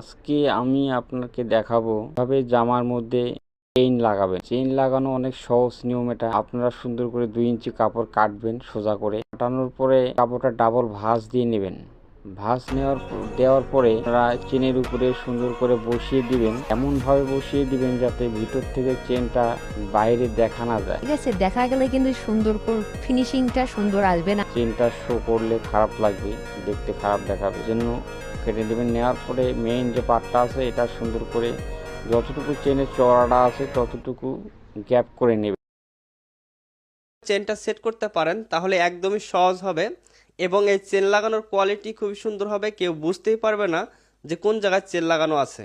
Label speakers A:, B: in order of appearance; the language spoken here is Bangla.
A: আজকে আমি আপনাকে দেখাবো কিভাবে জামার মধ্যে চেইন লাগাবেন। চেইন লাগানো অনেক সহজ নিয়ম এটা। আপনারা সুন্দর করে 2 ইঞ্চি কাপড় কাটবেন সোজা করে। কাটানোর পরে কাপড়টা ডাবল ভাঁজ দিয়ে নেবেন। ভাঁজ দেওয়ার পরে আপনারা চেনের উপরে সুন্দর করে বসিয়ে দিবেন। এমন ভাবে বসিয়ে দিবেন যাতে ভিতর থেকে চেনটা বাইরে দেখা না যায়।
B: ঠিক আছে, দেখা গেলে কিন্তু সুন্দর ফিনিশিংটা সুন্দর আসবে না।
A: চেনটা শো করলে খারাপ লাগবে, দেখতে খারাপ দেখাবে, জন্য কেটে দেবেন। নেওয়ার পরে মেইন যে পার্টটা আছে এটা সুন্দর করে যতটুকু চেনের চওড়াটা আছে ততটুকু গ্যাপ করে নেবেন।
C: চেনটা সেট করতে পারেন তাহলে একদমই সহজ হবে এবং এই চেন লাগানোর কোয়ালিটি খুবই সুন্দর হবে, কেউ বুঝতেই পারবে না যে কোন জায়গায় চেন লাগানো আছে।